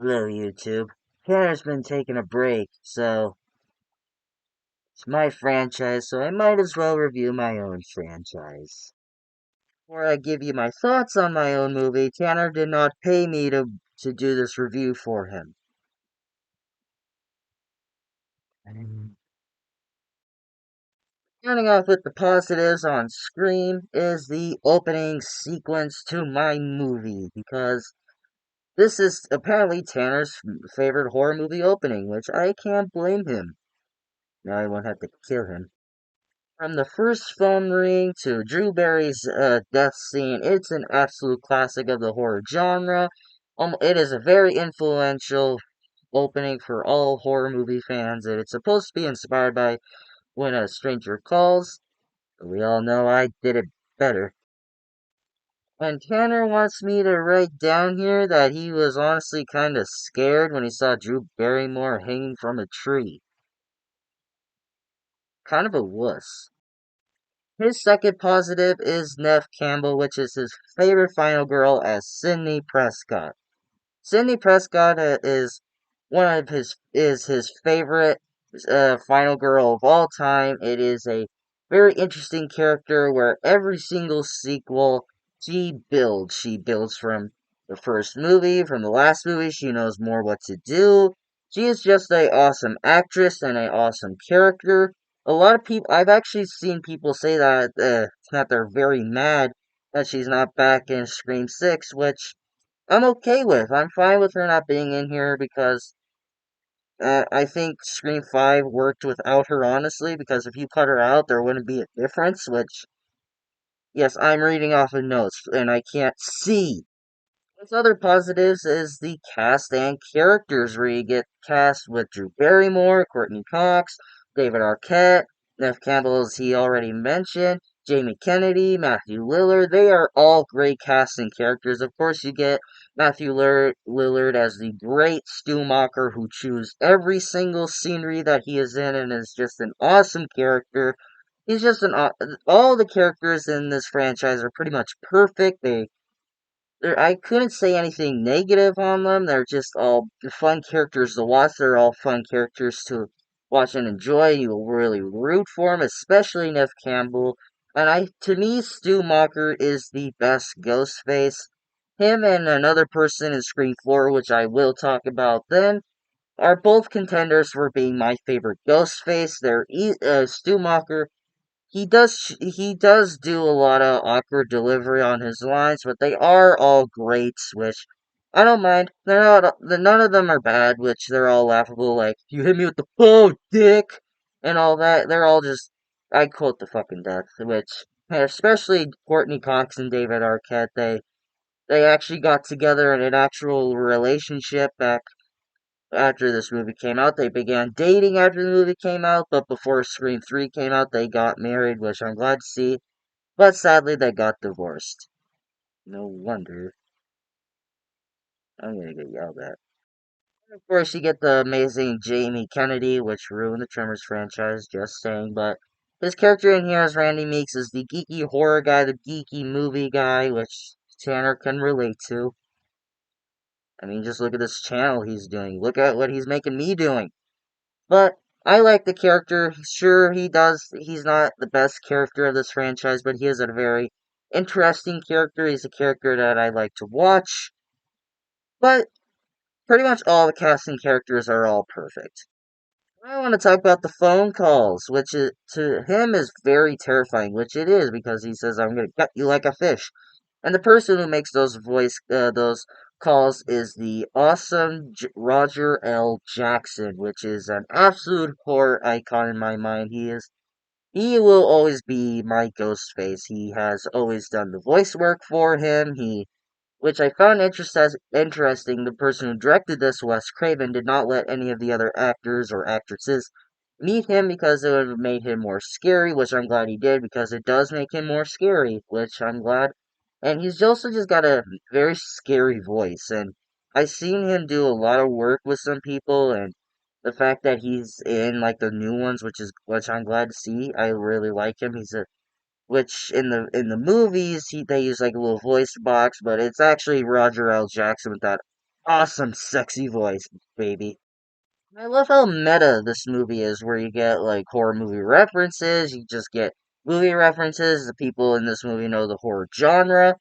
Hello, YouTube. Tanner's been taking a break, so it's my franchise, so I might as well review my own franchise. Before I give you my thoughts on my own movie, Tanner did not pay me to do this review for him. Mm. Starting off with the positives on Scream is the opening sequence to my movie, because this is apparently Tanner's favorite horror movie opening, which I can't blame him. Now I won't have to kill him. From the first phone ring to Drew Barry's death scene, it's an absolute classic of the horror genre. It is a very influential opening for all horror movie fans, and it's supposed to be inspired by When a Stranger Calls. But we all know I did it better. And Tanner wants me to write down here that he was honestly kind of scared when he saw Drew Barrymore hanging from a tree. Kind of a wuss. His second positive is Neve Campbell, which is his favorite final girl as Sydney Prescott. Sydney Prescott is his favorite final girl of all time. It is a very interesting character where every single sequel she builds from the first movie, from the last movie. She knows more what to do. She is just a awesome actress and a awesome character. A lot of people, I've actually seen people say that they're very mad that she's not back in Scream 6, which I'm okay with. I'm fine with her not being in here because I think Scream 5 worked without her, honestly, because if you cut her out, there wouldn't be a difference, which, yes, I'm reading off of notes and I can't see. With other positives is the cast and characters, where you get cast with Drew Barrymore, Courtney Cox, David Arquette, Neve Campbell, as he already mentioned, Jamie Kennedy, Matthew Lillard. They are all great casting characters. Of course, you get Matthew Lillard as the great Stumacher who chews every single scenery that he is in and is just an awesome character. He's just all the characters in this franchise are pretty much perfect. I couldn't say anything negative on them. They're just all fun characters to watch. They're all fun characters to watch and enjoy. You will really root for them, especially Neve Campbell. And to me, Stu Macher is the best Ghostface. Him and another person in Scream 4, which I will talk about then, are both contenders for being my favorite Ghostface. Stu Macher, he does do a lot of awkward delivery on his lines, but they are all great, which I don't mind. None of them are bad, which they're all laughable, like, you hit me with the phone, dick, and all that. They're all just, I quote the fucking death, which, especially Courtney Cox and David Arquette, they actually got together in an actual relationship back after this movie came out. They began dating after the movie came out, but before Scream 3 came out, they got married, which I'm glad to see. But sadly, they got divorced. No wonder. I'm gonna get yelled at. Of course, you get the amazing Jamie Kennedy, which ruined the Tremors franchise, just saying, but his character in here as Randy Meeks is the geeky horror guy, the geeky movie guy, which Tanner can relate to. I mean, just look at this channel he's doing. Look at what he's making me doing. But I like the character. Sure, he's not the best character of this franchise, but he is a very interesting character. He's a character that I like to watch. But pretty much all the casting characters are all perfect. I want to talk about the phone calls, which to him is very terrifying, which it is because he says, "I'm going to cut you like a fish." And the person who makes those calls is the awesome Roger L. Jackson, which is an absolute horror icon in my mind. He will always be my Ghostface. He has always done the voice work for him. Which I found interesting. The person who directed this, Wes Craven, did not let any of the other actors or actresses meet him because it would have made him more scary, which I'm glad he did because it does make him more scary, which I'm glad. And he's also just got a very scary voice, and I've seen him do a lot of work with some people, and the fact that he's in like the new ones, which I'm glad to see. I really like him. He's a which in the movies they use like a little voice box, but it's actually Roger L. Jackson with that. awesome, sexy voice, baby. I love how meta this movie is, where you get like horror movie references, you just get movie references. The people in this movie know the horror genre.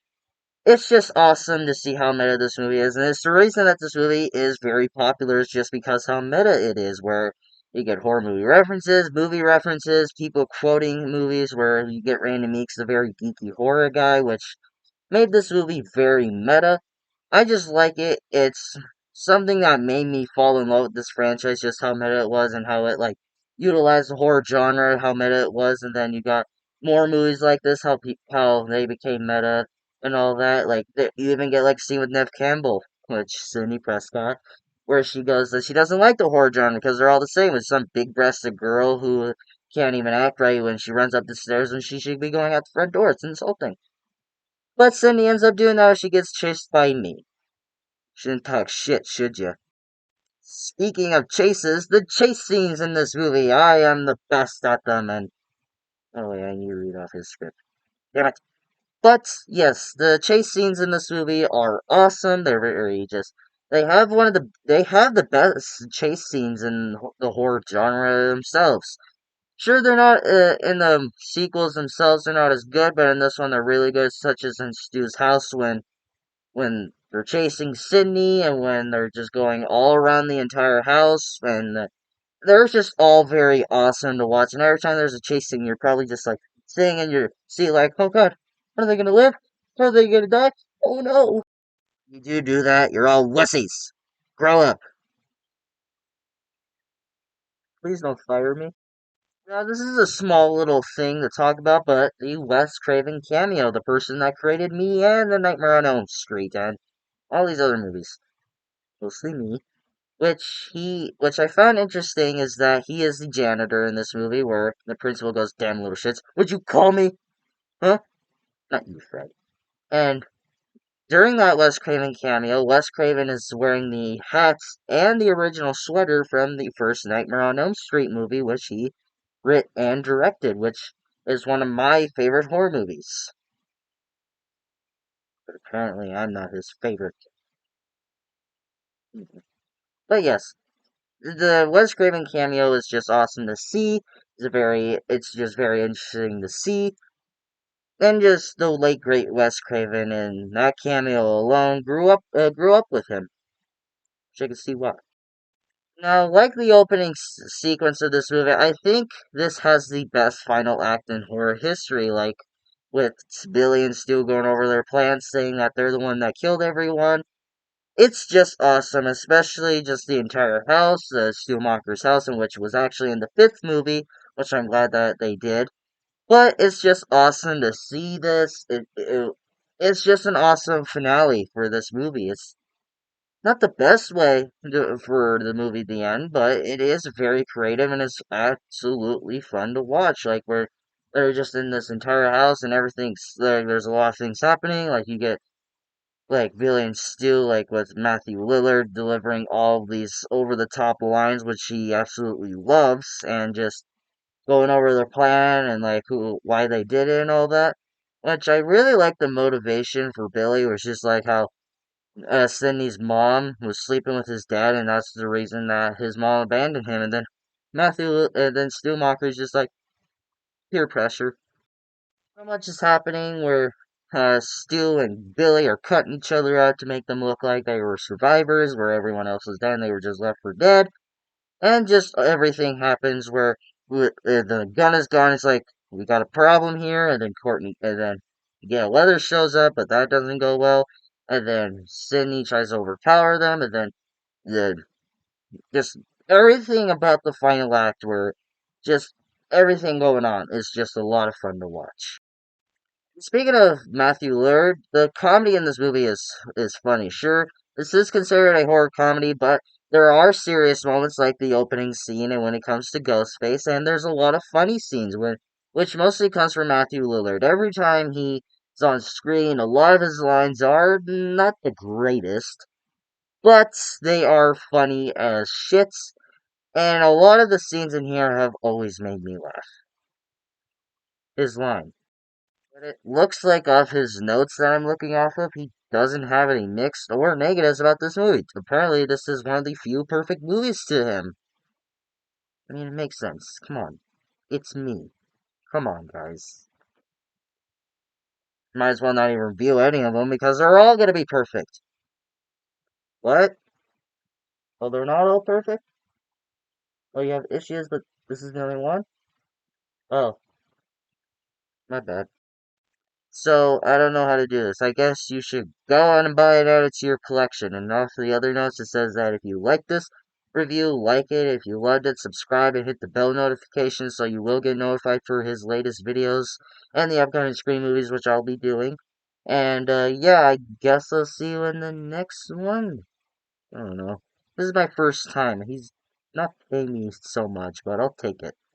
It's just awesome to see how meta this movie is, and it's the reason that this movie is very popular is just because how meta it is, where you get horror movie references, people quoting movies, where you get Randy Meeks, the very geeky horror guy, which made this movie very meta. I just like it. It's something that made me fall in love with this franchise, just how meta it was and how it like utilized the horror genre, how meta it was, and then you got more movies like this, how they became meta and all that. Like you even get like a scene with Nev Campbell, which Sidney Prescott, where she goes that she doesn't like the horror genre because they're all the same. It's some big-breasted girl who can't even act right when she runs up the stairs when she should be going out the front door. It's insulting. But Cindy ends up doing that when she gets chased by me. Shouldn't talk shit, should ya? Speaking of chases, the chase scenes in this movie, I am the best at them, and oh wait, I need to read off his script. Damn it. But yes, the chase scenes in this movie are awesome. They're very just they have the best chase scenes in the horror genre themselves. Sure, they're not in the sequels themselves. They're not as good, but in this one, they're really good. Such as in Stu's house when they're chasing Sydney and when they're just going all around the entire house and they're just all very awesome to watch. And every time there's a chase scene, you're probably just like sitting in your seat like, oh god, are they gonna live? Are they gonna die? Oh no. You do that, you're all wussies. Grow up. Please don't fire me. Now, this is a small little thing to talk about, but the Wes Craven cameo, the person that created me and The Nightmare on Elm Street and all these other movies. Mostly me. Which I found interesting is that he is the janitor in this movie where the principal goes, damn little shits, would you call me? Huh? Not you, Fred. And during that Wes Craven cameo, Wes Craven is wearing the hats and the original sweater from the first Nightmare on Elm Street movie, which he writ and directed, which is one of my favorite horror movies. But apparently I'm not his favorite. But yes, the Wes Craven cameo is just awesome to see. It's just very interesting to see. And just the late great Wes Craven and that cameo alone grew up with him. Which I can see why. Now, like the opening sequence of this movie, I think this has the best final act in horror history. Like with Billy and Stu going over their plans, saying that they're the one that killed everyone. It's just awesome, especially just the entire house, the Stumacher's house, in which was actually in the fifth movie, which I'm glad that they did. But it's just awesome to see this. It's just an awesome finale for this movie. It's not the best way for the movie to end, but it is very creative and it's absolutely fun to watch. Like where they're just in this entire house and everything's like there's a lot of things happening. Like you get like Billy and Stu, like with Matthew Lillard delivering all these over the top lines, which he absolutely loves, and just going over their plan and like why they did it and all that. Which I really like the motivation for Billy, which is like how Sydney's mom was sleeping with his dad, and that's the reason that his mom abandoned him. And then then Stumacher's just like peer pressure. So much is happening where Stu and Billy are cutting each other out to make them look like they were survivors, where everyone else was dead and they were just left for dead. And just everything happens where the gun is gone. It's like, we got a problem here. And then yeah, Leather shows up, but that doesn't go well. And then Sydney tries to overpower them. And then the just everything about the final act where just everything going on is just a lot of fun to watch. Speaking of Matthew Lillard, the comedy in this movie is funny. Sure, this is considered a horror comedy, but there are serious moments like the opening scene and when it comes to Ghostface, and there's a lot of funny scenes which mostly comes from Matthew Lillard. Every time he's on screen, a lot of his lines are not the greatest, but they are funny as shits, and a lot of the scenes in here have always made me laugh. His line. But it looks like off his notes that I'm looking off of, he doesn't have any mixed or negatives about this movie. Apparently, this is one of the few perfect movies to him. I mean, it makes sense. Come on. It's me. Come on, guys. Might as well not even review any of them because they're all gonna be perfect. What? Oh, they're not all perfect? Oh, you have issues, but this is the only one? Oh, my bad. So, I don't know how to do this. I guess you should go on and buy it, add it to your collection. And off the other notes, it says that if you like this review, like it. If you loved it, subscribe and hit the bell notification so you will get notified for his latest videos and the upcoming Scream movies, which I'll be doing. And, yeah, I guess I'll see you in the next one. I don't know. This is my first time. He's not paying me so much, but I'll take it.